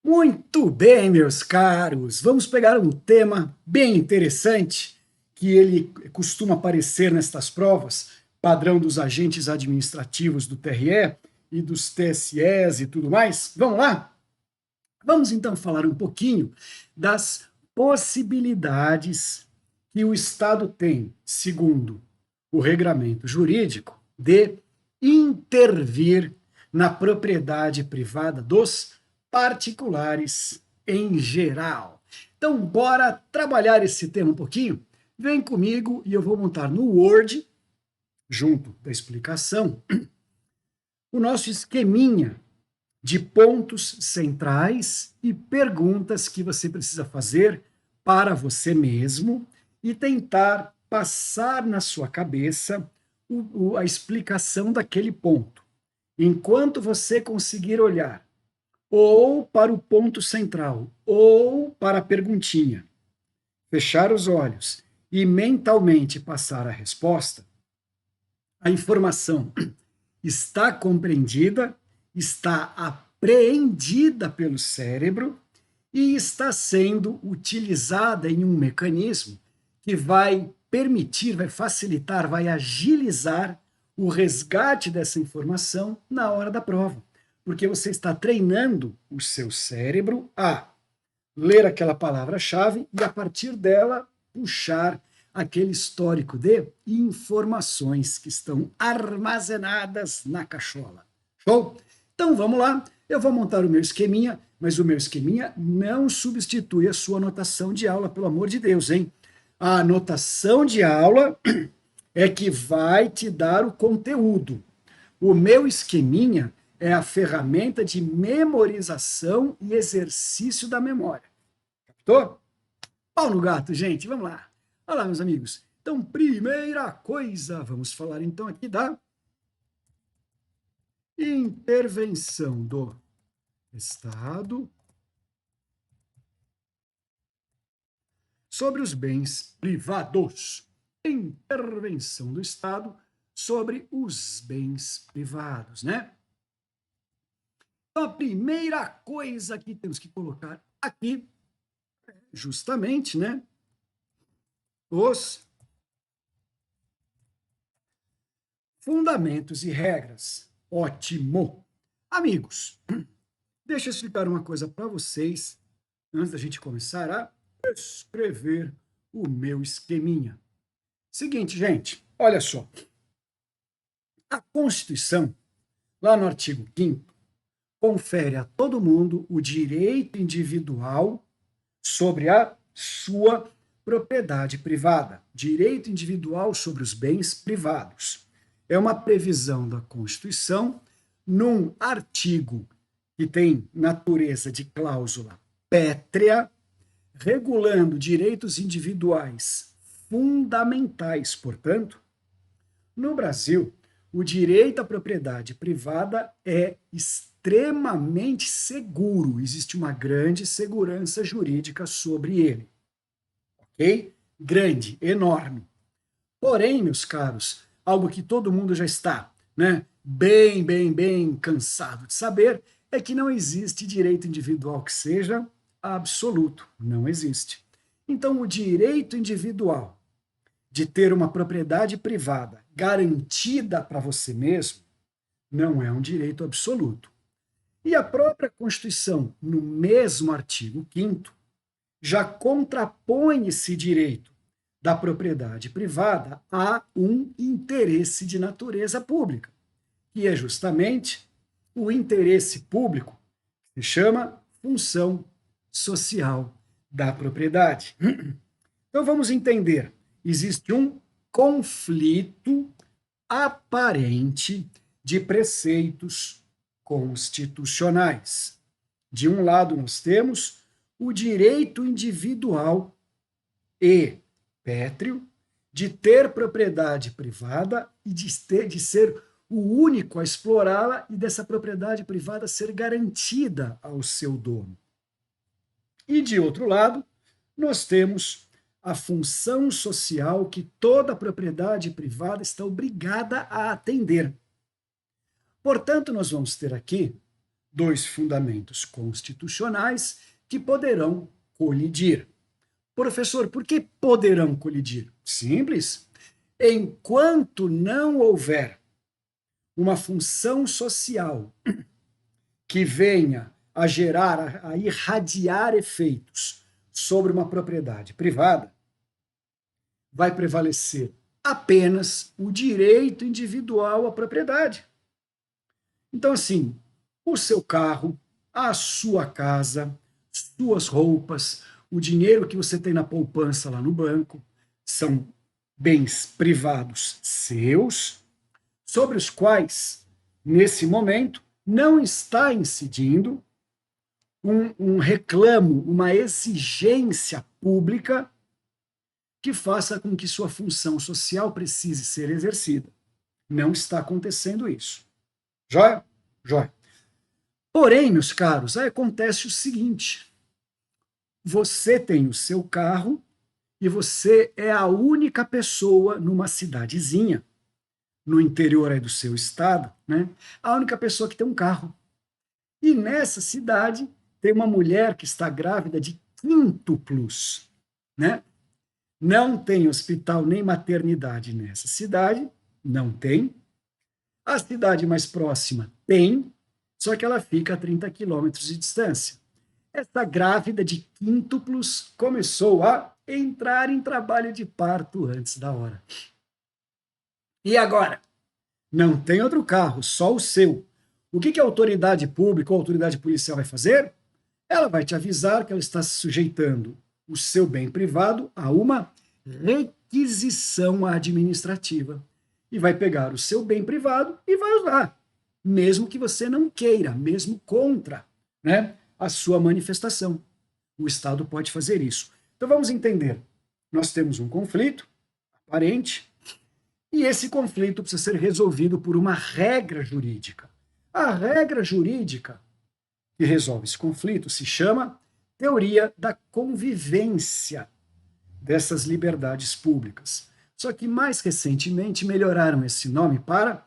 Muito bem, meus caros. Vamos pegar um tema bem interessante que ele costuma aparecer nestas provas, padrão dos agentes administrativos do TRE e dos TSEs e tudo mais. Vamos lá? Vamos então falar um pouquinho das possibilidades que o Estado tem, segundo o regramento jurídico, de intervir na propriedade privada dos particulares em geral. Então, bora trabalhar esse tema um pouquinho? Vem comigo e eu vou montar no Word, junto da explicação, o nosso esqueminha de pontos centrais e perguntas que você precisa fazer para você mesmo e tentar passar na sua cabeça a explicação daquele ponto. Enquanto você conseguir olhar ou para o ponto central ou para a perguntinha, fechar os olhos e mentalmente passar a resposta, a informação está compreendida, está apreendida pelo cérebro e está sendo utilizada em um mecanismo que vai permitir, vai facilitar, vai agilizar o resgate dessa informação na hora da prova. Porque você está treinando o seu cérebro a ler aquela palavra-chave e, a partir dela, puxar aquele histórico de informações que estão armazenadas na cachola. Show? Então vamos lá, eu vou montar o meu esqueminha, mas o meu esqueminha não substitui a sua anotação de aula, pelo amor de Deus, hein? A anotação de aula é que vai te dar o conteúdo. O meu esqueminha é a ferramenta de memorização e exercício da memória. Captou? Pau no gato, gente, vamos lá. Olha lá, meus amigos. Então, primeira coisa, vamos falar então aqui da intervenção do Estado sobre os bens privados. Intervenção do Estado sobre os bens privados, né? Então, a primeira coisa que temos que colocar aqui, justamente, né? Os fundamentos e regras. Ótimo! Amigos, deixa eu explicar uma coisa para vocês, antes da gente começar a escrever o meu esqueminha. Seguinte, gente, olha só. A Constituição, lá no artigo 5º, confere a todo mundo o direito individual sobre a sua propriedade privada, direito individual sobre os bens privados. É uma previsão da Constituição num artigo que tem natureza de cláusula pétrea, regulando direitos individuais fundamentais. Portanto, no Brasil, o direito à propriedade privada é extremamente seguro, existe uma grande segurança jurídica sobre ele. Ok? Grande, enorme. Porém, meus caros, algo que todo mundo já está, né, bem cansado de saber, é que não existe direito individual que seja absoluto. Não existe. Então, o direito individual de ter uma propriedade privada garantida para você mesmo não é um direito absoluto. E a própria Constituição, no mesmo artigo 5º, já contrapõe esse direito da propriedade privada a um interesse de natureza pública, que é justamente o interesse público, que se chama função social da propriedade. Então vamos entender, existe um conflito aparente de preceitos constitucionais. De um lado, nós temos o direito individual e pétreo de ter propriedade privada e de ser o único a explorá-la e dessa propriedade privada ser garantida ao seu dono. E, de outro lado, nós temos a função social que toda propriedade privada está obrigada a atender. Portanto, nós vamos ter aqui dois fundamentos constitucionais que poderão colidir. Professor, por que poderão colidir? Simples. Enquanto não houver uma função social que venha a gerar, a irradiar efeitos sobre uma propriedade privada, vai prevalecer apenas o direito individual à propriedade. Então, assim, o seu carro, a sua casa, suas roupas, o dinheiro que você tem na poupança lá no banco, são bens privados seus, sobre os quais, nesse momento, não está incidindo um reclamo, uma exigência pública que faça com que sua função social precise ser exercida. Não está acontecendo isso. Joia? Joia. Porém, meus caros, aí acontece o seguinte: você tem o seu carro e você é a única pessoa numa cidadezinha, no interior aí do seu estado, né? A única pessoa que tem um carro. E nessa cidade tem uma mulher que está grávida de quíntuplos, né? Não tem hospital nem maternidade nessa cidade, não tem. A cidade mais próxima tem, só que ela fica a 30 quilômetros de distância. Essa grávida de quíntuplos começou a entrar em trabalho de parto antes da hora. E agora? Não tem outro carro, só o seu. O que a autoridade pública ou a autoridade policial vai fazer? Ela vai te avisar que ela está sujeitando o seu bem privado a uma requisição administrativa. E vai pegar o seu bem privado e vai usar, mesmo que você não queira, mesmo contra, né, a sua manifestação. O Estado pode fazer isso. Então vamos entender. Nós temos um conflito aparente e esse conflito precisa ser resolvido por uma regra jurídica. A regra jurídica que resolve esse conflito se chama teoria da convivência dessas liberdades públicas. Só que mais recentemente melhoraram esse nome para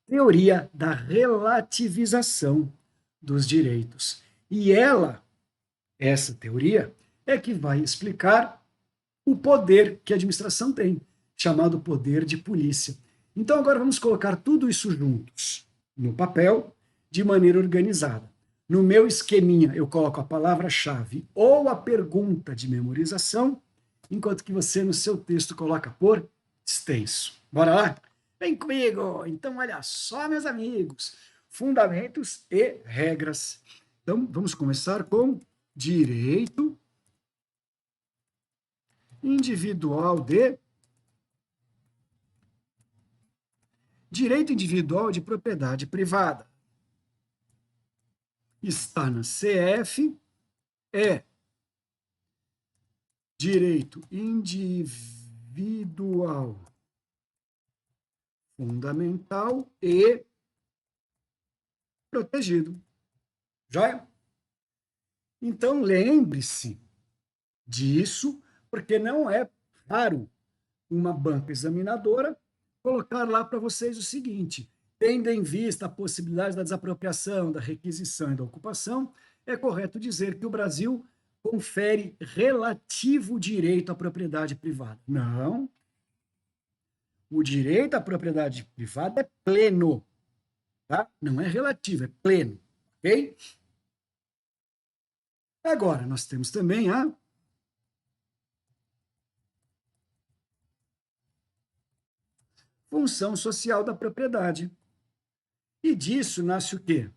teoria da relativização dos direitos. E essa teoria, é que vai explicar o poder que a administração tem, chamado poder de polícia. Então agora vamos colocar tudo isso juntos no papel de maneira organizada. No meu esqueminha eu coloco a palavra-chave ou a pergunta de memorização, enquanto que você no seu texto coloca por extenso. Bora lá? Vem comigo! Então olha só, meus amigos, fundamentos e regras. Então vamos começar com direito individual de propriedade privada. Está na CF, é direito individual fundamental e protegido. Joia? Então lembre-se disso, porque não é raro uma banca examinadora colocar lá para vocês o seguinte: tendo em vista a possibilidade da desapropriação, da requisição e da ocupação, é correto dizer que o Brasil confere relativo direito à propriedade privada. Não. O direito à propriedade privada é pleno, tá? Não é relativo, é pleno, ok? Agora, nós temos também a função social da propriedade. E disso nasce o quê?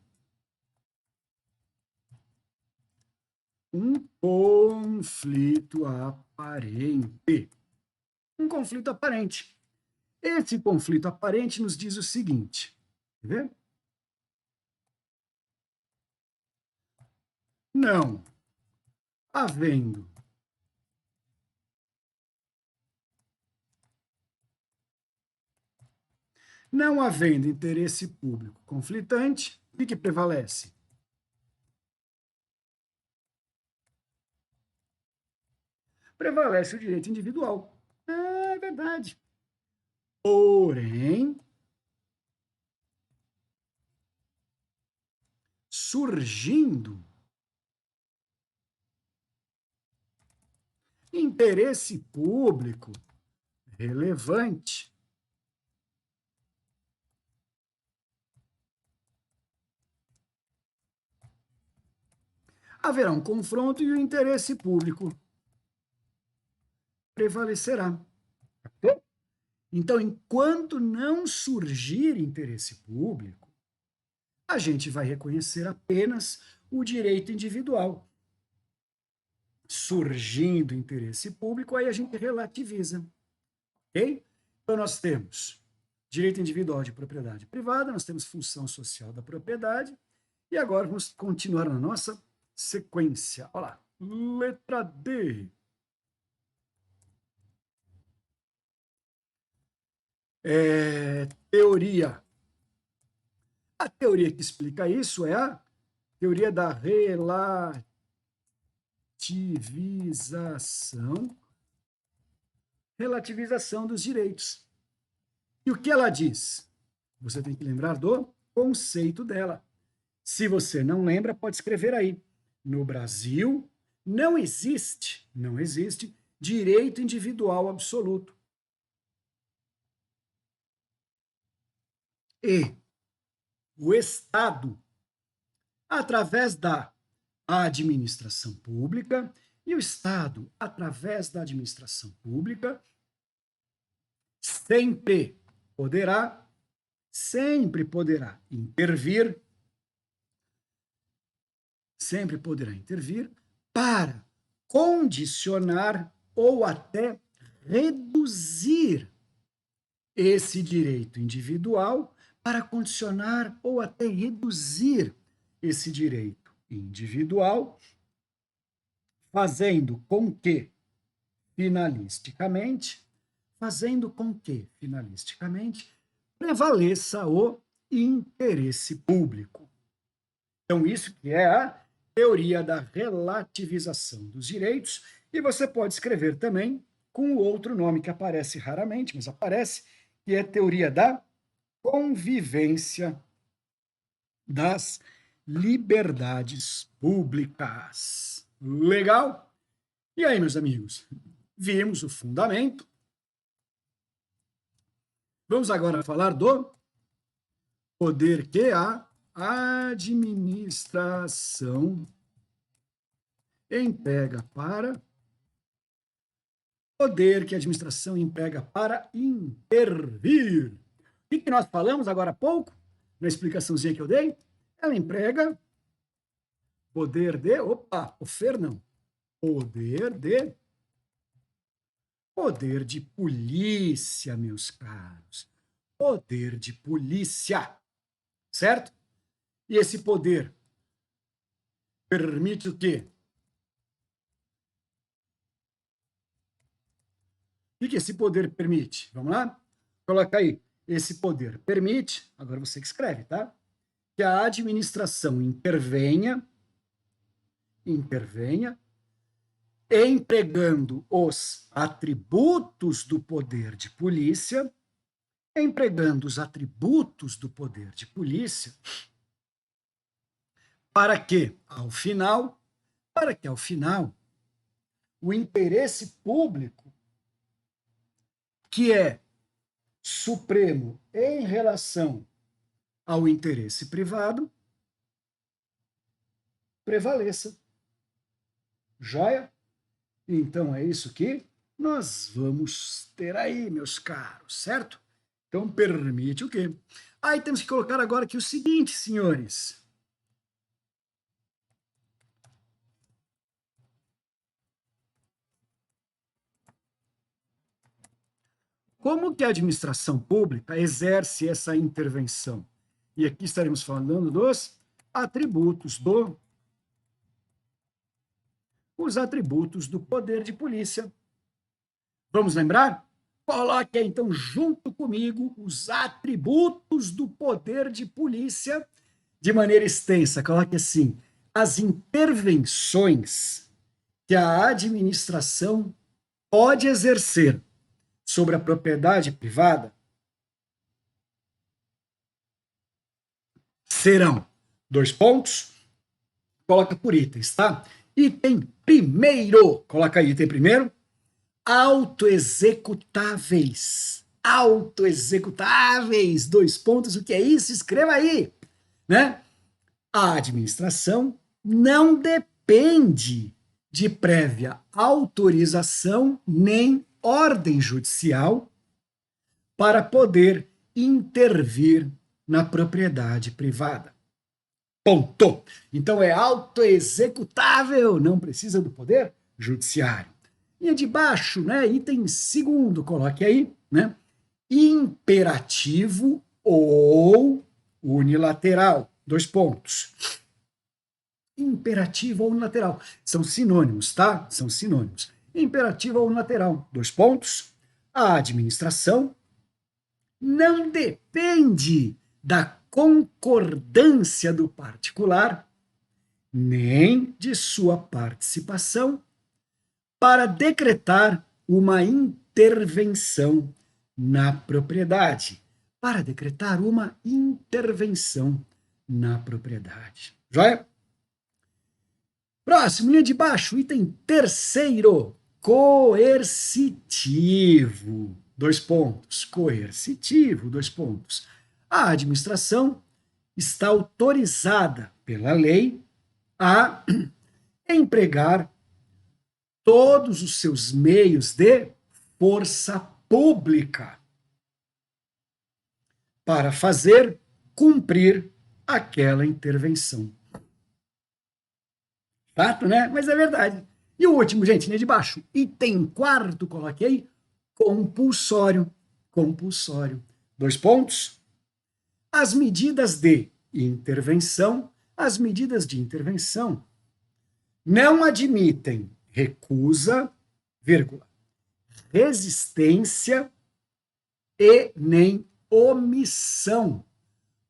Um conflito aparente. Um conflito aparente. Esse conflito aparente nos diz o seguinte, quer ver? Não havendo interesse público conflitante, o que prevalece? Prevalece o direito individual. É verdade. Porém, surgindo interesse público relevante, haverá um confronto e o interesse público prevalecerá. Então, enquanto não surgir interesse público, a gente vai reconhecer apenas o direito individual. Surgindo interesse público, aí a gente relativiza. Ok? Então, nós temos direito individual de propriedade privada, nós temos função social da propriedade, e agora vamos continuar na nossa sequência. Olha lá, letra D. Teoria. A teoria que explica isso é a teoria da relativização dos direitos. E o que ela diz? Você tem que lembrar do conceito dela. Se você não lembra, pode escrever aí. No Brasil, não existe direito individual absoluto. E o Estado, através da administração pública, e o Estado, através da administração pública, sempre poderá intervir para condicionar ou até reduzir esse direito individual, para condicionar ou até reduzir esse direito individual, fazendo com que, finalisticamente, prevaleça o interesse público. Então, isso que é a teoria da relativização dos direitos, e você pode escrever também com o outro nome que aparece raramente, mas aparece, que é a teoria da convivência das liberdades públicas. Legal? E aí, meus amigos, vimos o fundamento. Vamos agora falar do poder que a administração emprega para intervir. O que nós falamos agora há pouco, na explicaçãozinha que eu dei? Ela emprega poder de polícia, meus caros. Poder de polícia, certo? E esse poder permite o quê? O que esse poder permite? Vamos lá? Coloca aí. Esse poder permite, agora você que escreve, tá? Que a administração intervenha, empregando os atributos do poder de polícia, para que, ao final, o interesse público, que é supremo em relação ao interesse privado, prevaleça. Joia? Então é isso que nós vamos ter aí, meus caros, certo? Então permite o quê? Aí temos que colocar agora aqui o seguinte, senhores. Como que a administração pública exerce essa intervenção? E aqui estaremos falando dos atributos do poder de polícia. Vamos lembrar? Coloque aí, então, junto comigo, os atributos do poder de polícia de maneira extensa. Coloque assim: as intervenções que a administração pode exercer sobre a propriedade privada serão, 2 pontos, coloca por itens, tá? Item primeiro, coloca aí, item primeiro, autoexecutáveis. Autoexecutáveis, 2 pontos, o que é isso? Escreva aí, né? A administração não depende de prévia autorização nem ordem judicial para poder intervir na propriedade privada. Ponto. Então é autoexecutável, não precisa do poder judiciário. Linha de baixo, né? Item segundo, coloque aí, né? Imperativo ou unilateral. 2 pontos. Imperativo ou unilateral. São sinônimos, tá? São sinônimos. Imperativo ou unilateral. 2 pontos. A administração não depende da concordância do particular, nem de sua participação, para decretar uma intervenção na propriedade. Para decretar uma intervenção na propriedade. Joia? Próximo, linha de baixo, item terceiro, coercitivo. 2 pontos. Coercitivo, 2 pontos. A administração está autorizada pela lei a empregar todos os seus meios de força pública para fazer cumprir aquela intervenção. Fato, né? Mas é verdade. E o último, gente, linha de baixo, item quarto, coloquei aí, compulsório. Compulsório. 2 pontos. As medidas de intervenção não admitem recusa, vírgula, resistência e nem omissão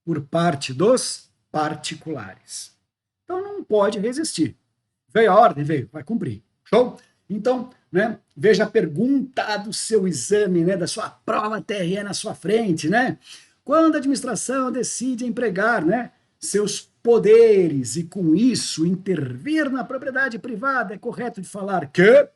por parte dos particulares. Então não pode resistir. Veio a ordem, veio, vai cumprir. Show? Então, né, veja a pergunta do seu exame, né, da sua prova TRE na sua frente, né? Quando a administração decide empregar, né, seus poderes e com isso intervir na propriedade privada, é correto de falar que?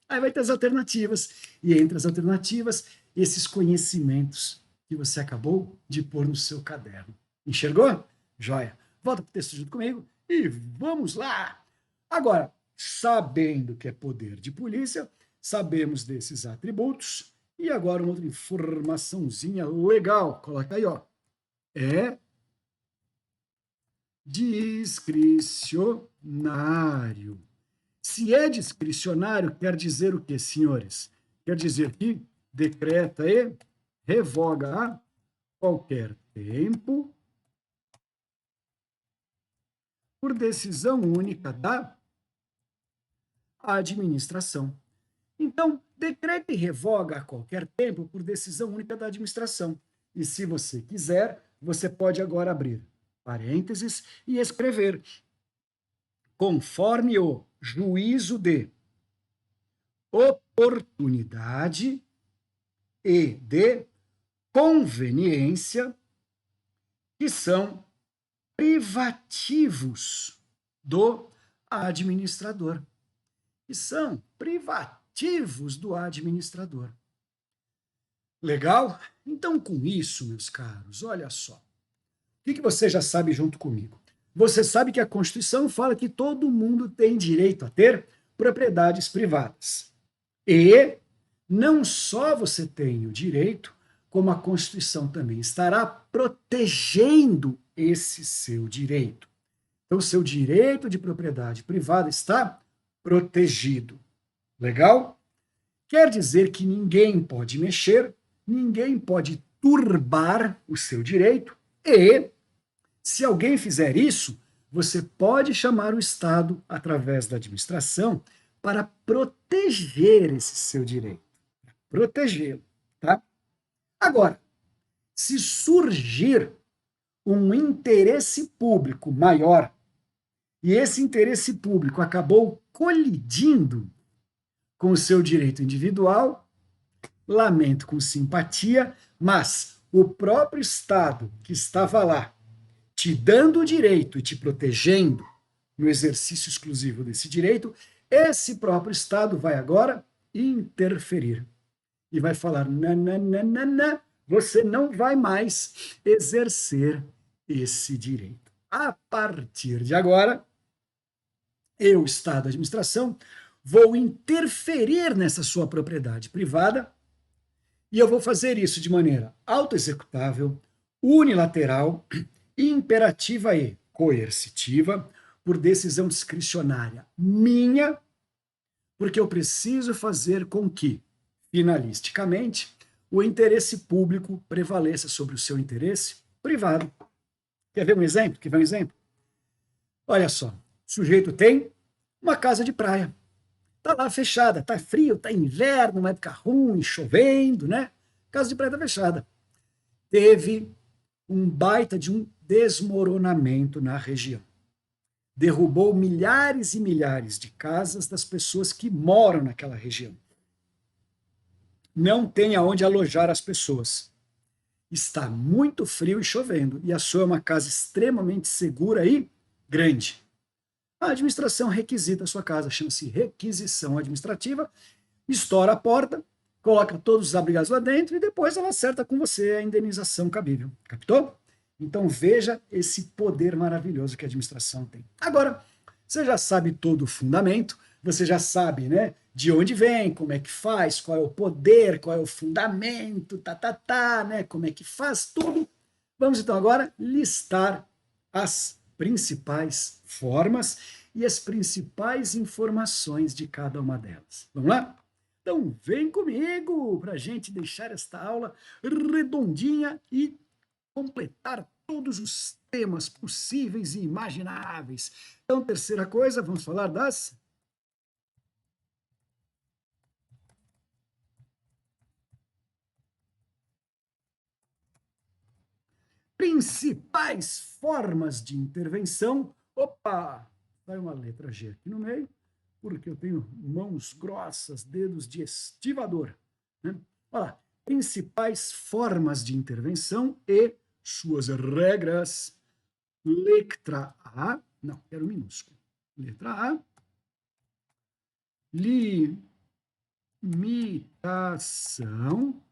Aí vai ter as alternativas. E entre as alternativas, esses conhecimentos que você acabou de pôr no seu caderno. Enxergou? Joia. Volta para o texto junto comigo e vamos lá! Agora, sabendo que é poder de polícia, sabemos desses atributos, e agora uma outra informaçãozinha legal, coloca aí, ó. É discricionário. Se é discricionário, quer dizer o quê, senhores? Quer dizer que decreta e revoga a qualquer tempo por decisão única da administração. Então, decreta e revoga a qualquer tempo por decisão única da administração. E se você quiser, você pode agora abrir parênteses e escrever conforme o juízo de oportunidade e de conveniência, que são privativos do administrador. Que são privativos do administrador. Legal? Então, com isso, meus caros, olha só. O que você já sabe junto comigo? Você sabe que a Constituição fala que todo mundo tem direito a ter propriedades privadas. E não só você tem o direito, como a Constituição também estará protegendo esse seu direito. Então, o seu direito de propriedade privada está protegido. Legal? Quer dizer que ninguém pode mexer, ninguém pode turbar o seu direito e, se alguém fizer isso, você pode chamar o Estado, através da administração, para proteger esse seu direito. Protegê-lo, tá? Agora, se surgir um interesse público maior e esse interesse público acabou colidindo com o seu direito individual, lamento com simpatia, mas o próprio Estado que estava lá te dando o direito e te protegendo no exercício exclusivo desse direito, esse próprio Estado vai agora interferir e vai falar: nananana, você não vai mais exercer esse direito. A partir de agora, eu, Estado, administração, vou interferir nessa sua propriedade privada e eu vou fazer isso de maneira autoexecutável, unilateral, imperativa e coercitiva, por decisão discricionária minha, porque eu preciso fazer com que, finalisticamente, o interesse público prevaleça sobre o seu interesse privado. Quer ver um exemplo? Quer ver um exemplo? Olha só, o sujeito tem uma casa de praia. Está lá fechada, está frio, está inverno, uma época ruim, chovendo, né? Casa de praia está fechada. Teve um baita de um desmoronamento na região. Derrubou milhares e milhares de casas das pessoas que moram naquela região. Não tem aonde alojar as pessoas. Está muito frio e chovendo, e a sua é uma casa extremamente segura e grande. A administração requisita a sua casa, chama-se requisição administrativa, estoura a porta, coloca todos os abrigados lá dentro e depois ela acerta com você a indenização cabível. Captou? Então veja esse poder maravilhoso que a administração tem. Agora, você já sabe todo o fundamento, você já sabe, né, de onde vem, como é que faz, qual é o poder, qual é o fundamento, né, como é que faz tudo. Vamos então agora listar as principais formas e as principais informações de cada uma delas. Vamos lá? Então, vem comigo para a gente deixar esta aula redondinha e completar todos os temas possíveis e imagináveis. Então, terceira coisa, vamos falar das principais formas de intervenção. Opa, sai uma letra G aqui no meio, porque eu tenho mãos grossas, dedos de estivador. Né? Olha lá, principais formas de intervenção e suas regras. Letra A, não, quero minúsculo. Letra A, limitação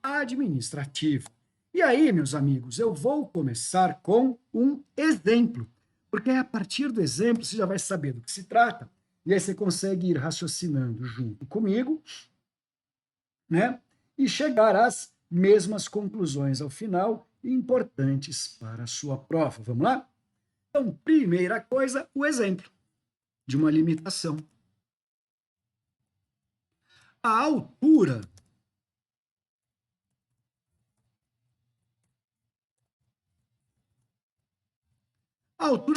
administrativa. E aí, meus amigos, eu vou começar com um exemplo, porque a partir do exemplo você já vai saber do que se trata, e aí você consegue ir raciocinando junto comigo, né? E chegar às mesmas conclusões ao final, importantes para a sua prova. Vamos lá? Então, primeira coisa, o exemplo de uma limitação. A altura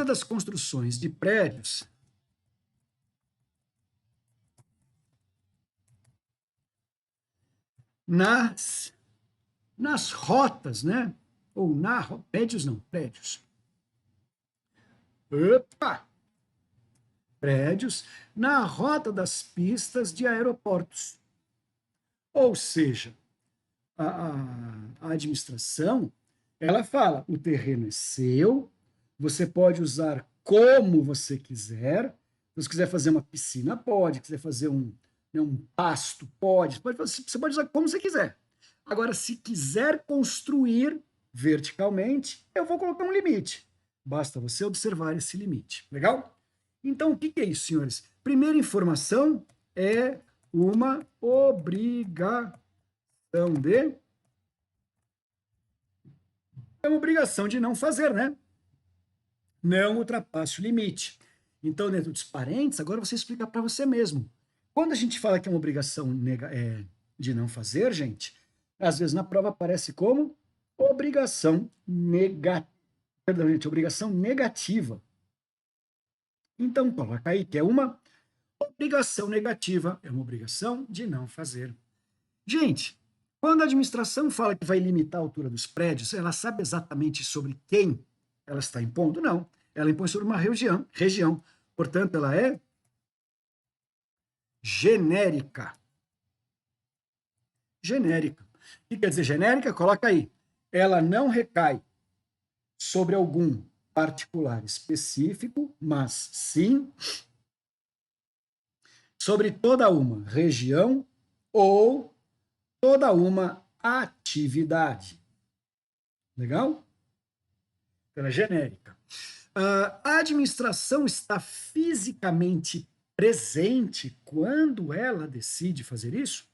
das construções de prédios nas rotas, né? Ou prédios não, prédios. Opa! Prédios na rota das pistas de aeroportos. Ou seja, a administração, ela fala, o terreno é seu, você pode usar como você quiser, se você quiser fazer uma piscina, pode, se quiser fazer um pasto, pode, você pode usar como você quiser. Agora, se quiser construir verticalmente, eu vou colocar um limite. Basta você observar esse limite. Legal? Então, o que é isso, senhores? Primeira informação é uma obrigação de... É uma obrigação de não fazer, né? Não ultrapasse o limite. Então, dentro dos parênteses, agora você explica para você mesmo. Quando a gente fala que é uma obrigação de não fazer, gente, às vezes na prova aparece como obrigação negativa. Perdão, gente, obrigação negativa. Então, coloca aí que é uma obrigação negativa, é uma obrigação de não fazer. Gente, quando a administração fala que vai limitar a altura dos prédios, ela sabe exatamente sobre quem ela está impondo? Não. Ela impõe sobre uma região. Portanto, ela é genérica. Genérica. O que quer dizer genérica? Coloca aí. Ela não recai sobre algum particular específico, mas sim sobre toda uma região ou toda uma atividade. Legal? Ela é genérica. A administração está fisicamente presente quando ela decide fazer isso?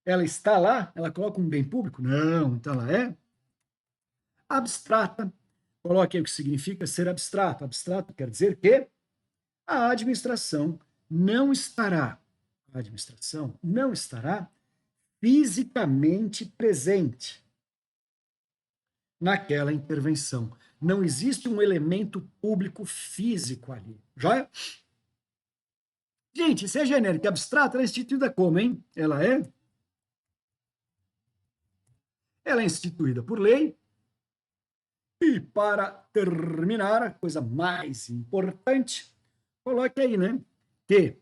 Ela está lá? Ela coloca um bem público? Não, então ela é abstrata. Coloque aí o que significa ser abstrato. Abstrato quer dizer que a administração a administração não estará fisicamente presente naquela intervenção. Não existe um elemento público físico ali. Já? Gente, se é genérica e abstrata, ela é instituída como, hein? Ela é instituída por lei. E para terminar, a coisa mais importante, coloque aí, né? Que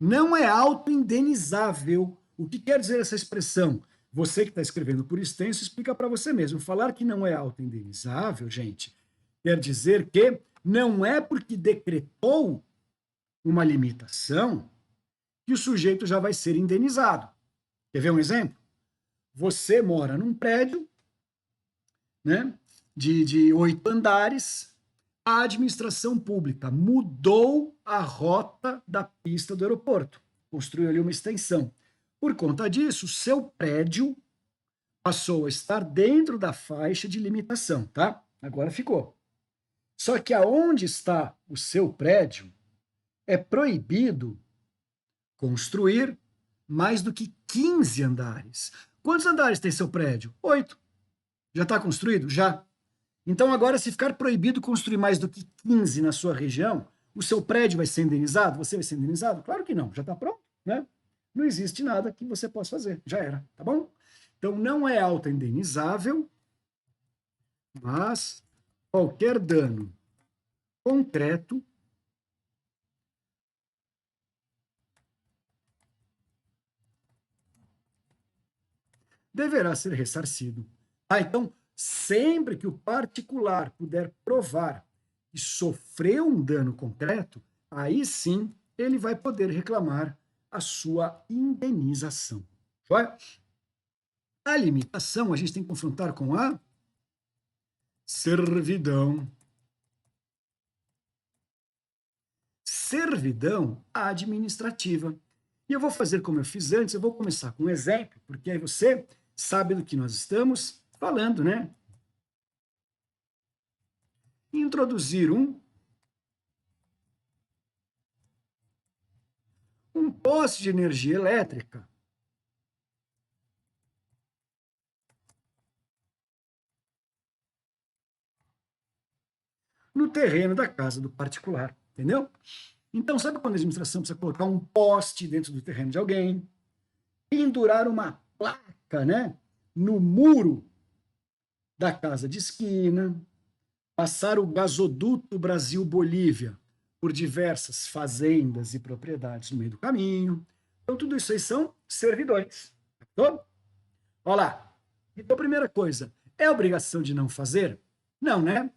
não é autoindenizável. O que quer dizer essa expressão? Você que está escrevendo por extenso, explica para você mesmo. Falar que não é autoindenizável, gente, quer dizer que não é porque decretou uma limitação que o sujeito já vai ser indenizado. Quer ver um exemplo? Você mora num prédio, né, de 8 andares, a administração pública mudou a rota da pista do aeroporto, construiu ali uma extensão. Por conta disso, seu prédio passou a estar dentro da faixa de limitação, tá? Agora ficou. Só que aonde está o seu prédio, é proibido construir mais do que 15 andares. Quantos andares tem seu prédio? 8. Já está construído? Já. Então, agora, se ficar proibido construir mais do que 15 na sua região, o seu prédio vai ser indenizado? Você vai ser indenizado? Claro que não, já está pronto, né? Não existe nada que você possa fazer, já era, tá bom? Então, não é auto-indenizável, mas qualquer dano concreto deverá ser ressarcido. Então, sempre que o particular puder provar que sofreu um dano concreto, aí sim ele vai poder reclamar a sua indenização. Joia? A limitação a gente tem que confrontar com a servidão. Servidão administrativa. E eu vou fazer como eu fiz antes, eu vou começar com um exemplo, porque aí você sabe do que nós estamos falando, né? Introduzir um poste de energia elétrica no terreno da casa do particular, entendeu? Então, sabe quando a administração precisa colocar um poste dentro do terreno de alguém, pendurar uma placa, né, no muro da casa de esquina, passar o gasoduto Brasil-Bolívia por diversas fazendas e propriedades no meio do caminho. Então, tudo isso aí são servidões. Tá? Olha lá. Então, primeira coisa, é obrigação de não fazer? Não, né?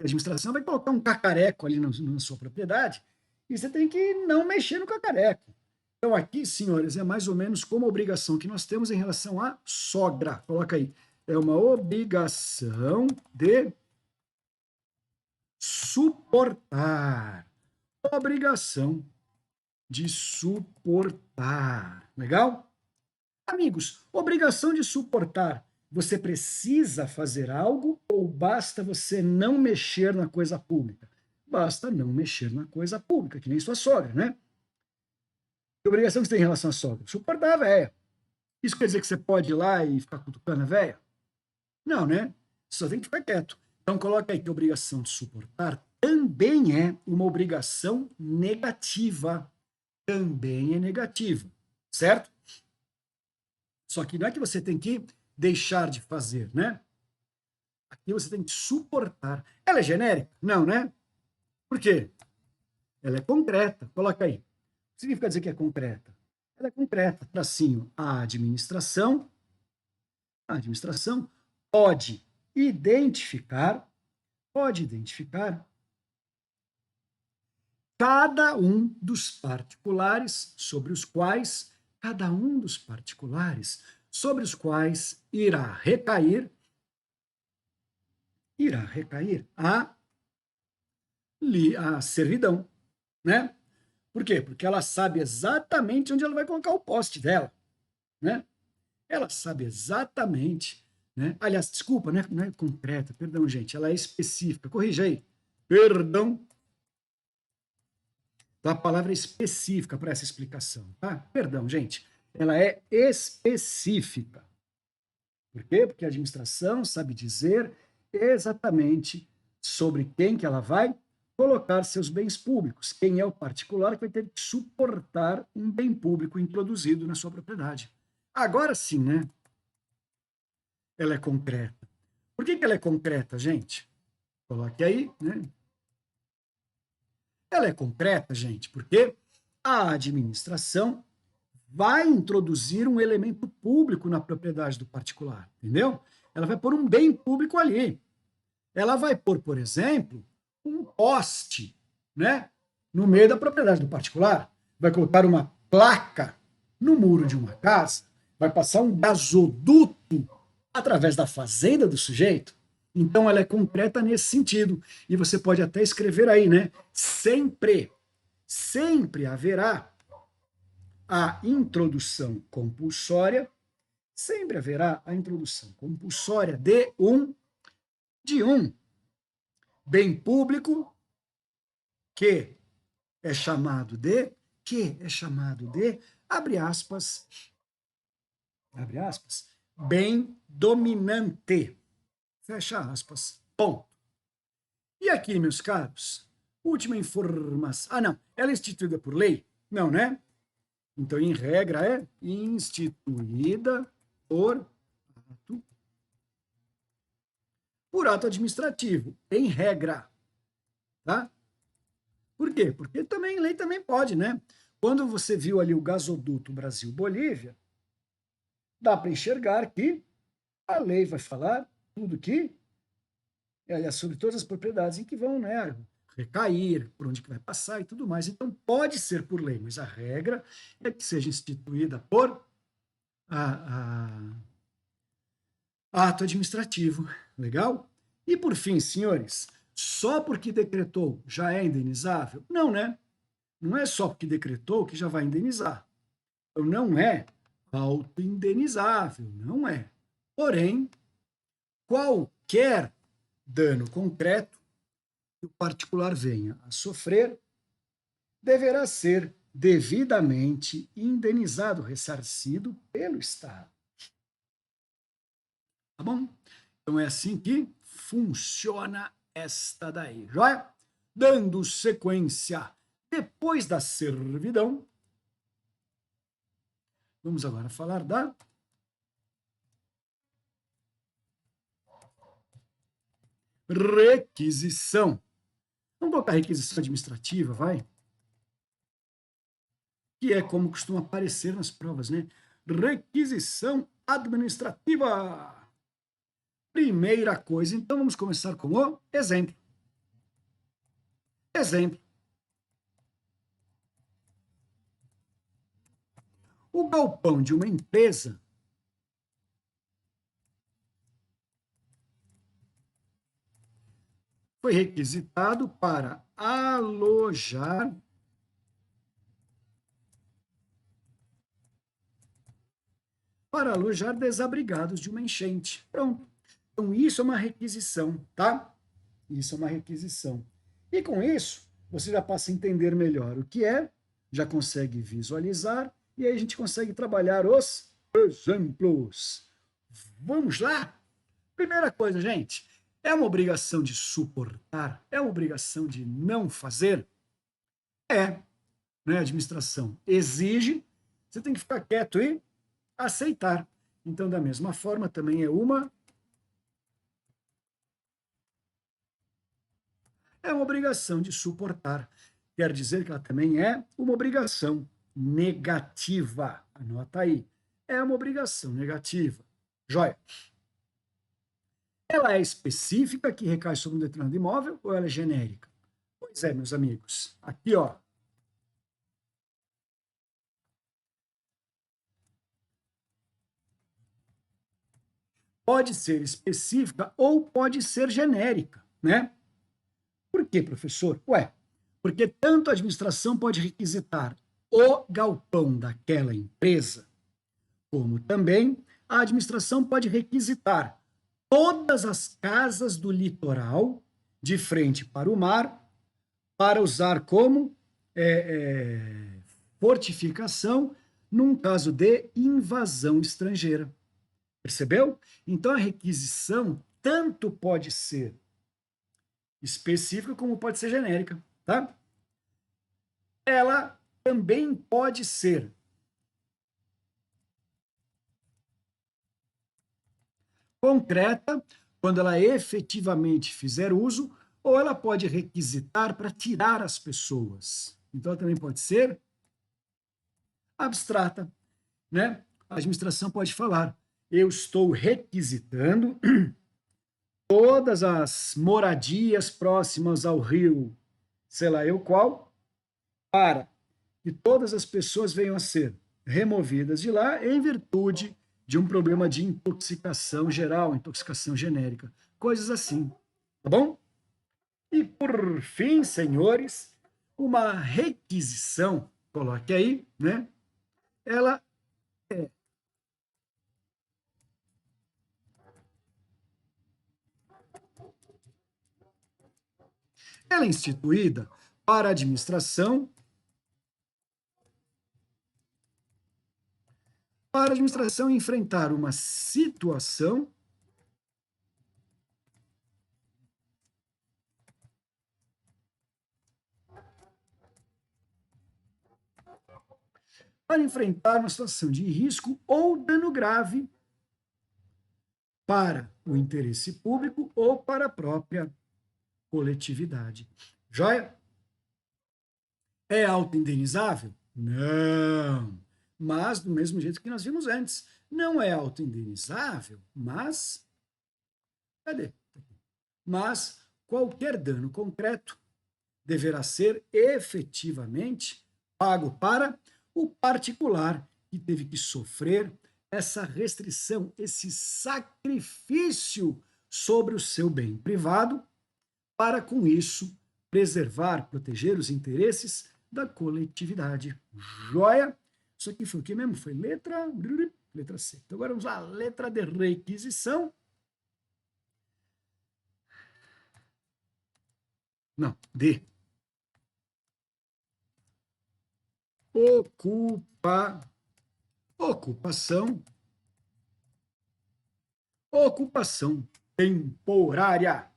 A administração vai colocar um cacareco ali na sua propriedade e você tem que não mexer no cacareco. Então, aqui, senhores, é mais ou menos como a obrigação que nós temos em relação à sogra. Coloca aí. É uma obrigação de suportar. Obrigação de suportar. Legal? Amigos, obrigação de suportar. Você precisa fazer algo ou basta você não mexer na coisa pública? Basta não mexer na coisa pública, que nem sua sogra, né? Que obrigação que você tem em relação à sogra? Suportar a véia. Isso quer dizer que você pode ir lá e ficar cutucando a véia? Não, né? Você só tem que ficar quieto. Então coloca aí que a obrigação de suportar também é uma obrigação negativa. Também é negativa, certo? Só que não é que você tem que deixar de fazer, né? Aqui você tem que suportar. Ela é genérica? Não, né? Por quê? Ela é concreta. Coloca aí. O que significa dizer que é concreta? ela é concreta. Tracinho, a administração pode identificar cada um dos particulares sobre os quais irá recair a servidão, né? Por quê? Porque ela sabe exatamente onde ela vai colocar o poste dela, né? Ela sabe exatamente, né? Aliás, desculpa, né? Não é concreta, perdão, gente, ela é específica. Corrija aí. Perdão. Então, a palavra é específica para essa explicação, tá? Perdão, gente. Ela é específica. Por quê? Porque a administração sabe dizer exatamente sobre quem que ela vai colocar seus bens públicos, quem é o particular que vai ter que suportar um bem público introduzido na sua propriedade. Agora sim, né? Ela é concreta. Por que ela é concreta, gente? Coloque aí, né? Ela é concreta, gente, porque a administração vai introduzir um elemento público na propriedade do particular, entendeu? Ela vai pôr um bem público ali. Ela vai pôr, por exemplo, um poste, né, no meio da propriedade do particular. Vai colocar uma placa no muro de uma casa, vai passar um gasoduto através da fazenda do sujeito. Então ela é concreta nesse sentido. E você pode até escrever aí, né? Sempre haverá a introdução compulsória, de um bem público que é chamado de, abre aspas, bem dominante, fecha aspas, ponto. E aqui, meus caros, última informação. Ah, não, ela é instituída por lei? Não, né? Então, em regra, é instituída por ato administrativo, em regra, tá? Por quê? Porque também lei também pode, né? Quando você viu ali o gasoduto Brasil-Bolívia, dá para enxergar que a lei vai falar tudo que, aliás, sobre todas as propriedades em que vão, né, recair, por onde que vai passar e tudo mais. Então, pode ser por lei, mas a regra é que seja instituída por ato administrativo. Legal? E, por fim, senhores, só porque decretou já é indenizável? Não, né? Não é só porque decretou que já vai indenizar. Então, não é auto-indenizável, não é. Porém, qualquer dano concreto que o particular venha a sofrer deverá ser devidamente indenizado, ressarcido pelo Estado. Tá bom? Então é assim que funciona esta daí, joia? Dando sequência, depois da servidão, vamos agora falar da requisição. Vamos colocar requisição administrativa, vai? Que é como costuma aparecer nas provas, né? Requisição administrativa. Primeira coisa, então vamos começar com o exemplo. Exemplo. O galpão de uma empresa foi requisitado para alojar desabrigados de uma enchente. Pronto. Então, isso é uma requisição, tá? Isso é uma requisição. E com isso, você já passa a entender melhor o que é, já consegue visualizar, e aí a gente consegue trabalhar os exemplos. Vamos lá? Primeira coisa, gente, é uma obrigação de suportar? É uma obrigação de não fazer? É, né? A administração exige, você tem que ficar quieto e aceitar. Então, da mesma forma, também é uma obrigação de suportar. Quer dizer que ela também é uma obrigação negativa. Anota aí. É uma obrigação negativa. Joia. Ela é específica, que recai sobre um determinado imóvel, ou ela é genérica? Pois é, meus amigos. Aqui, ó. Pode ser específica ou pode ser genérica, né? Por quê, professor? Ué, porque tanto a administração pode requisitar o galpão daquela empresa, como também a administração pode requisitar todas as casas do litoral de frente para o mar para usar como fortificação num caso de invasão estrangeira. Percebeu? Então a requisição tanto pode ser específica como pode ser genérica, tá? Ela também pode ser concreta, quando ela efetivamente fizer uso, ou ela pode requisitar para tirar as pessoas. Então, ela também pode ser abstrata, né? A administração pode falar: eu estou requisitando todas as moradias próximas ao rio, sei lá eu qual, para que todas as pessoas venham a ser removidas de lá em virtude de um problema de intoxicação geral, intoxicação genérica, coisas assim, tá bom? E por fim, senhores, uma requisição, coloque aí, né? Ela ela é instituída para a administração enfrentar uma situação para enfrentar uma situação de risco ou dano grave para o interesse público ou para a própria coletividade. Joia? É autoindenizável? Não. Mas, do mesmo jeito que nós vimos antes, não é autoindenizável, mas. Cadê? Mas qualquer dano concreto deverá ser efetivamente pago para o particular que teve que sofrer essa restrição, esse sacrifício sobre o seu bem privado, para com isso preservar, proteger os interesses da coletividade. Joia? Isso aqui foi o que mesmo? Foi letra C. Então agora vamos lá, letra de requisição. Não, D. Ocupação, ocupação temporária.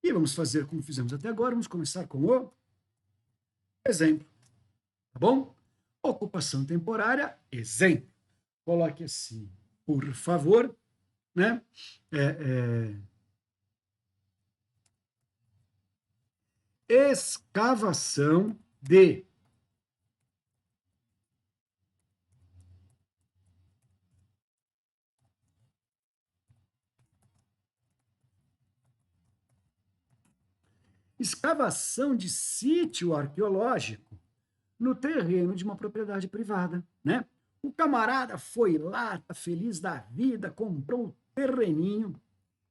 E vamos fazer como fizemos até agora, vamos começar com o exemplo, tá bom? Ocupação temporária, exemplo. Coloque assim, por favor, né? Escavação de escavação de sítio arqueológico no terreno de uma propriedade privada, né? O camarada foi lá, tá feliz da vida, comprou um terreninho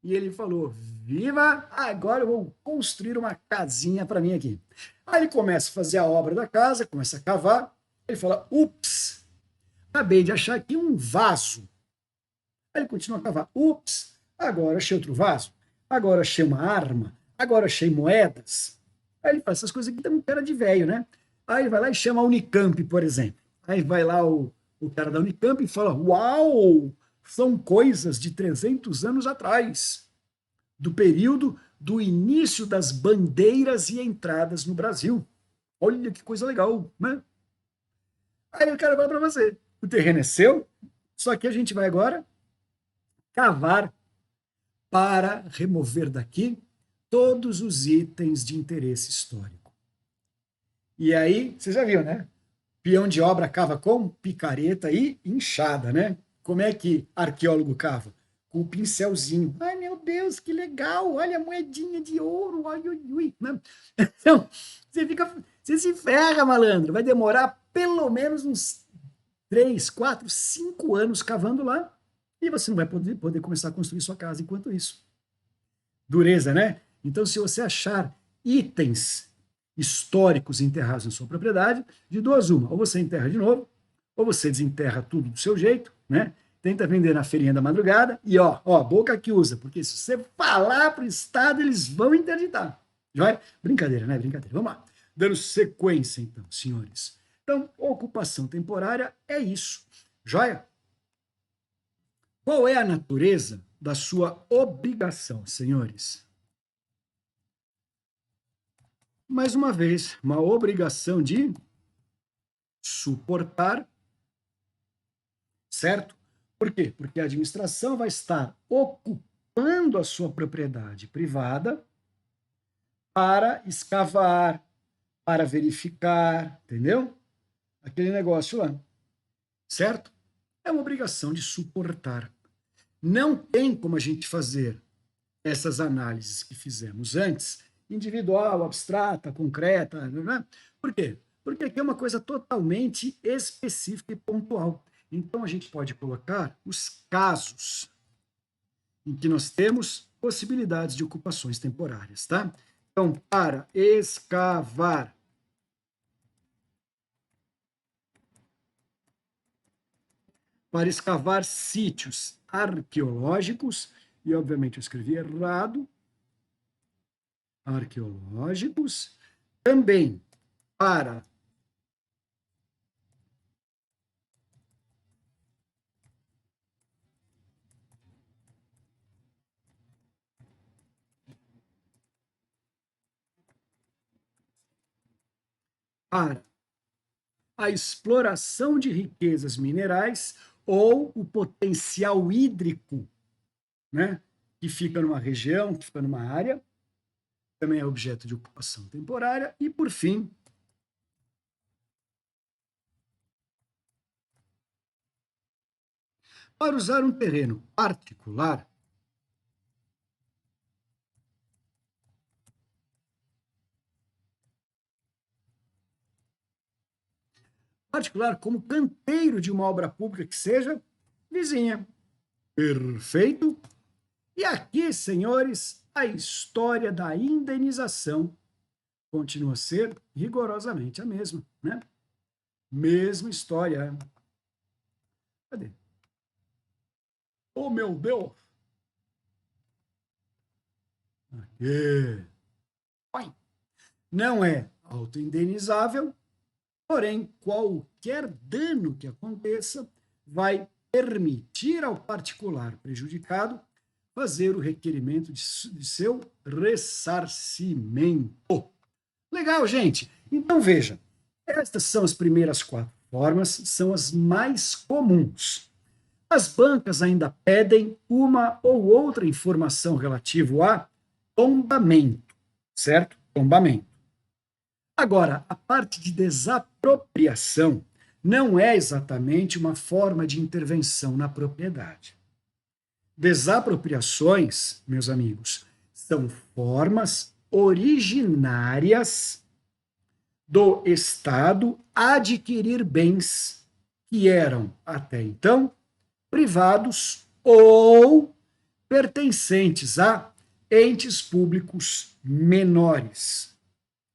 e ele falou: "Viva, agora eu vou construir uma casinha para mim aqui". Aí ele começa a fazer a obra da casa, começa a cavar, ele fala: "Ups, acabei de achar aqui um vaso". Aí ele continua a cavar: "Ups, agora achei outro vaso. Agora achei uma arma. Agora achei moedas". Aí ele fala: "Essas coisas aqui estão cara de velho, né?". Aí ele vai lá e chama a Unicamp, por exemplo. Aí vai lá o cara da Unicamp e fala: "Uau, são coisas de 300 anos atrás, do período do início das bandeiras e entradas no Brasil. Olha que coisa legal, né?". Aí o cara fala para você: "O terreno é seu, só que a gente vai agora cavar para remover daqui todos os itens de interesse histórico". E aí, você já viu, né? Peão de obra cava com picareta e enxada, né? Como é que arqueólogo cava? Com o pincelzinho. Ai, meu Deus, que legal! Olha a moedinha de ouro, ai, ui, ui, né? Então, você se ferra, malandro. Vai demorar pelo menos uns 3, 4, 5 anos cavando lá e você não vai poder começar a construir sua casa enquanto isso. Dureza, né? Então, se você achar itens históricos enterrados em sua propriedade, de duas uma, ou você enterra de novo, ou você desenterra tudo do seu jeito, né? Tenta vender na feirinha da madrugada e boca que usa, porque se você falar para o Estado, eles vão interditar. Joia? Brincadeira, né? Brincadeira. Vamos lá. Dando sequência, então, senhores. Então, ocupação temporária é isso. Joia? Qual é a natureza da sua obrigação, senhores? Mais uma vez, uma obrigação de suportar, certo? Por quê? Porque a administração vai estar ocupando a sua propriedade privada para escavar, para verificar, entendeu? Aquele negócio lá, certo? É uma obrigação de suportar. Não tem como a gente fazer essas análises que fizemos antes, individual, abstrata, concreta, né? Por quê? Porque aqui é uma coisa totalmente específica e pontual. Então, a gente pode colocar os casos em que nós temos possibilidades de ocupações temporárias, tá? Então, para escavar sítios arqueológicos, e obviamente eu escrevi errado, arqueológicos, também para a exploração de riquezas minerais ou o potencial hídrico, né, que fica numa região, que fica numa área, também é objeto de ocupação temporária, e, por fim, para usar um terreno particular, como canteiro de uma obra pública que seja vizinha. Perfeito? E aqui, senhores, a história da indenização continua a ser rigorosamente a mesma, né? Mesma história. Cadê? Oh, meu Deus! Aqui. Não é autoindenizável, porém, qualquer dano que aconteça vai permitir ao particular prejudicado fazer o requerimento de seu ressarcimento. Legal, gente? Então, veja, estas são as primeiras 4 formas, são as mais comuns. As bancas ainda pedem uma ou outra informação relativa a tombamento, certo? Tombamento. Agora, a parte de desapropriação não é exatamente uma forma de intervenção na propriedade. Desapropriações, meus amigos, são formas originárias do Estado adquirir bens que eram, até então, privados ou pertencentes a entes públicos menores,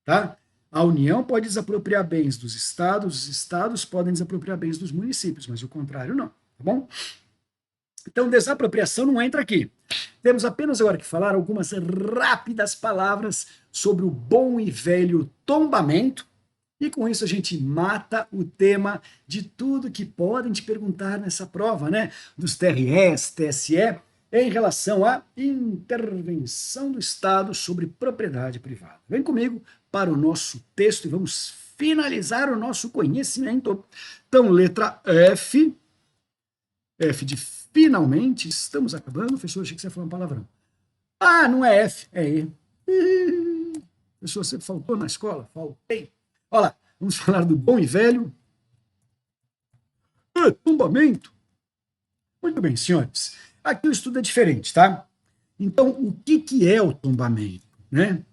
tá? A União pode desapropriar bens dos estados, os estados podem desapropriar bens dos municípios, mas o contrário não, tá bom? Então, desapropriação não entra aqui. Temos apenas agora que falar algumas rápidas palavras sobre o bom e velho tombamento, e com isso a gente mata o tema de tudo que podem te perguntar nessa prova, né? Dos TREs, TSE, em relação à intervenção do Estado sobre propriedade privada. Vem comigo para o nosso texto e vamos finalizar o nosso conhecimento. Então, letra F. F de finalmente, estamos acabando. Professor, achei que você ia falar um palavrão. Ah, não é F, é E. Professor, você faltou na escola? Faltei. Olha lá, vamos falar do bom e velho Tombamento. Muito bem, senhores. Aqui o estudo é diferente, tá? Então, o que é o tombamento, né?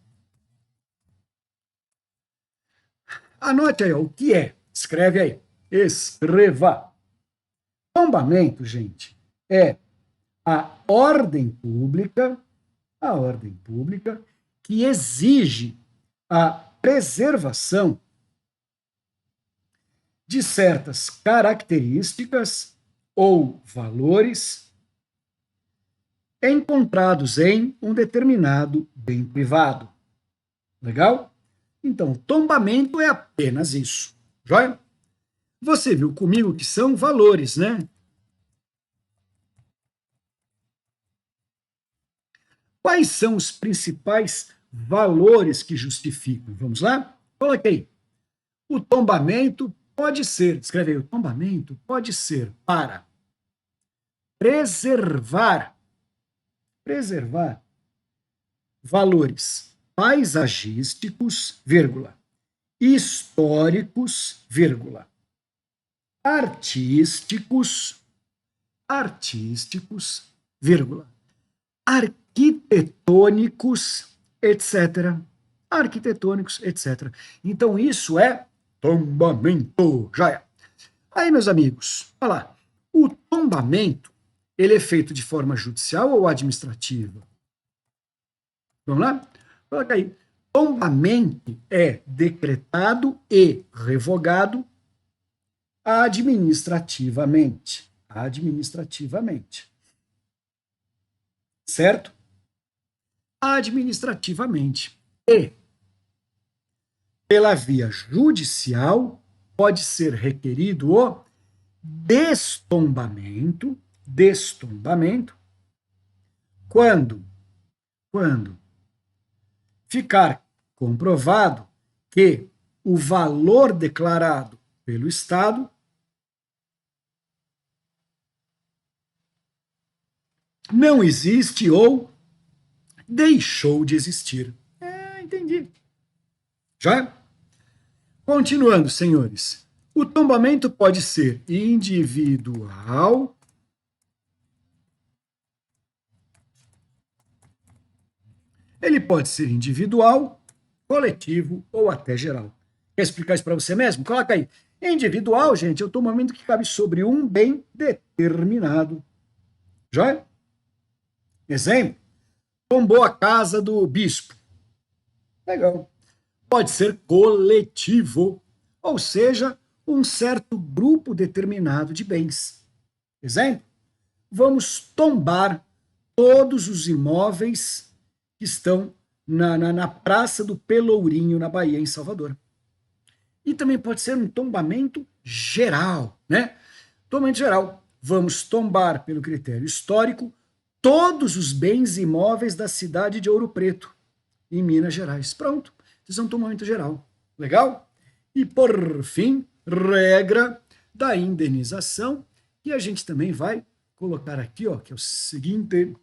Anote aí, ó, o que é. Escreve aí. Escreva. Tombamento, gente, é a ordem pública que exige a preservação de certas características ou valores encontrados em um determinado bem privado. Legal? Então, tombamento é apenas isso. Joia? Você viu comigo que são valores, né? Quais são os principais valores que justificam? Vamos lá? Coloquei. O tombamento pode ser, escreve aí, o tombamento pode ser para preservar valores paisagísticos, vírgula, históricos, vírgula, artísticos, vírgula, arquitetônicos, etc. Arquitetônicos, etc. Então, isso é tombamento. Joia. Aí, meus amigos, olha lá. O tombamento, ele é feito de forma judicial ou administrativa? Vamos lá? Coloca aí. Tombamento é decretado e revogado administrativamente. Administrativamente. Certo? Administrativamente. E, pela via judicial, pode ser requerido o destombamento, quando ficar comprovado que o valor declarado pelo Estado não existe ou deixou de existir. Entendi. Já? Continuando, senhores. O tombamento pode ser individual, ele pode ser individual, coletivo ou até geral. Quer explicar isso para você mesmo? Coloca aí. Individual, gente, é o tombamento que cabe sobre um bem determinado. Já? Exemplo, tombou a casa do bispo. Legal. Pode ser coletivo, ou seja, um certo grupo determinado de bens. Exemplo, vamos tombar todos os imóveis que estão na Praça do Pelourinho, na Bahia, em Salvador. E também pode ser um tombamento geral, né? Tombamento geral. Vamos tombar, pelo critério histórico, todos os bens imóveis da cidade de Ouro Preto, em Minas Gerais. Pronto. Isso é um tombamento geral. Legal? E, por fim, regra da indenização, que a gente também vai colocar aqui, ó, que é o seguinte.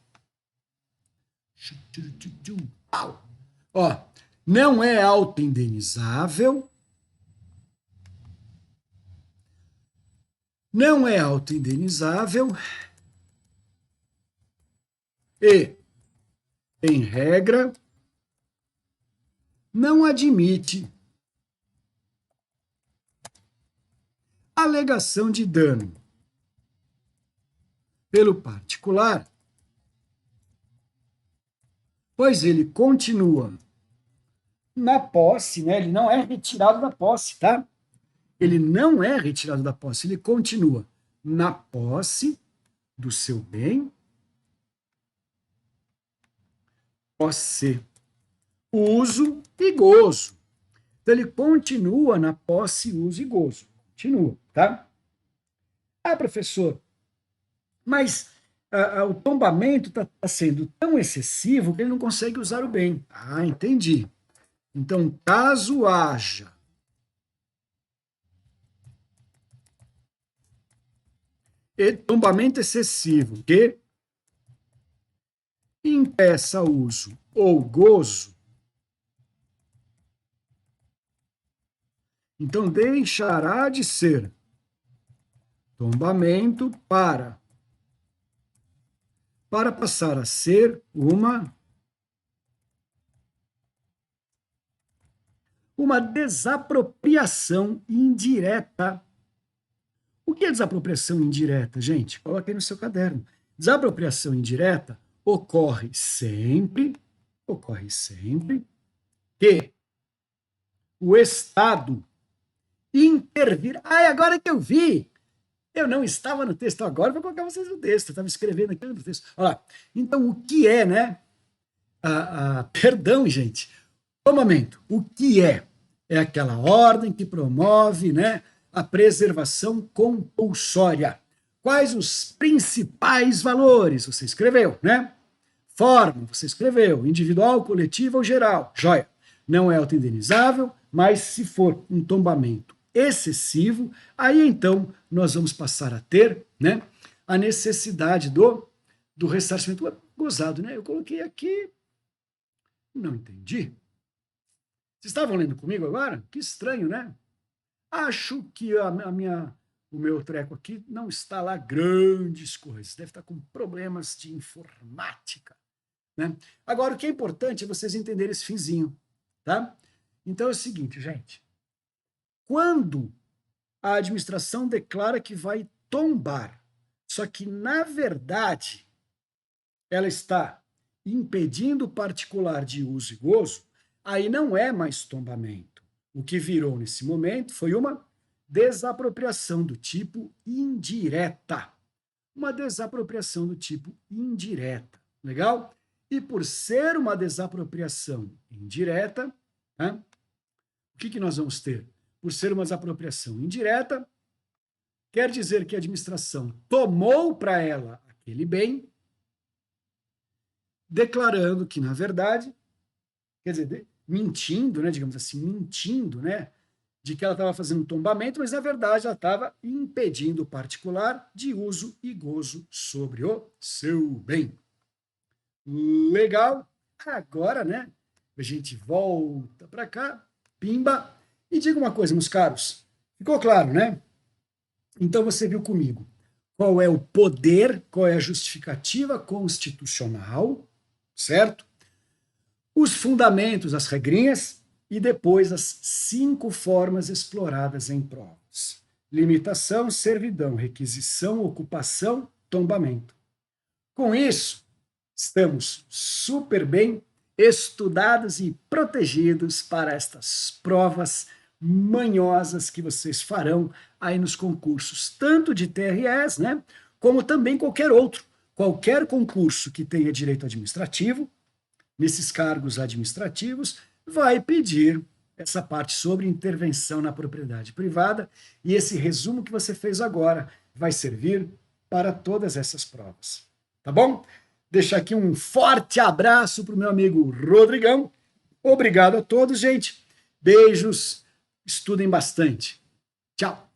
Ó, não é autoindenizável, e, em regra, não admite alegação de dano pelo particular, pois ele continua na posse, né? Ele não é retirado da posse, tá? Ele não é retirado da posse, ele continua na posse do seu bem, posse, uso e gozo. Então ele continua na posse, uso e gozo. Continua, tá? Ah, professor, mas o tombamento está sendo tão excessivo que ele não consegue usar o bem. Ah, entendi. Então, caso haja tombamento excessivo que impeça uso ou gozo, então deixará de ser Tombamento para passar a ser uma desapropriação indireta. O que é desapropriação indireta, gente? Coloque aí no seu caderno. Desapropriação indireta ocorre sempre que o Estado intervir. Ai, agora que eu vi! Eu não estava no texto agora, vou colocar vocês no texto. Eu estava escrevendo aqui no texto. Olha lá. Então, o que é, né? Perdão, gente. Tombamento. O que é? É aquela ordem que promove, né, a preservação compulsória. Quais os principais valores? Você escreveu, né? Forma, você escreveu. Individual, coletiva ou geral. Joia. Não é autoindenizável, mas se for um tombamento excessivo, aí então nós vamos passar a ter, né, a necessidade do ressarcimento. Gozado, né? Eu coloquei aqui, não entendi. Vocês estavam lendo comigo agora? Que estranho, né? Acho que o meu treco aqui não está lá grandes coisas. Deve estar com problemas de informática, né? Agora, o que é importante é vocês entenderem esse finzinho, tá? Então é o seguinte, gente. Quando a administração declara que vai tombar, só que, na verdade, ela está impedindo o particular de uso e gozo, aí não é mais tombamento. O que virou nesse momento foi uma desapropriação do tipo indireta. Uma desapropriação do tipo indireta. Legal? E por ser uma desapropriação indireta, né, o que nós vamos ter? Por ser uma desapropriação indireta, quer dizer que a administração tomou para ela aquele bem, declarando que, na verdade, quer dizer, mentindo, né, digamos assim, mentindo, né, de que ela estava fazendo um tombamento, mas, na verdade, ela estava impedindo o particular de uso e gozo sobre o seu bem. Legal? Agora, né, a gente volta para cá, pimba, e diga uma coisa, meus caros, ficou claro, né? Então você viu comigo qual é o poder, qual é a justificativa constitucional, certo? Os fundamentos, as regrinhas, e depois as 5 formas exploradas em provas: limitação, servidão, requisição, ocupação, tombamento. Com isso, estamos super bem estudados e protegidos para estas provas manhosas que vocês farão aí nos concursos, tanto de TRS, né, como também qualquer outro. Qualquer concurso que tenha direito administrativo, nesses cargos administrativos, vai pedir essa parte sobre intervenção na propriedade privada, e esse resumo que você fez agora vai servir para todas essas provas. Tá bom? Deixar aqui um forte abraço para o meu amigo Rodrigão. Obrigado a todos, gente. Beijos. Estudem bastante. Tchau.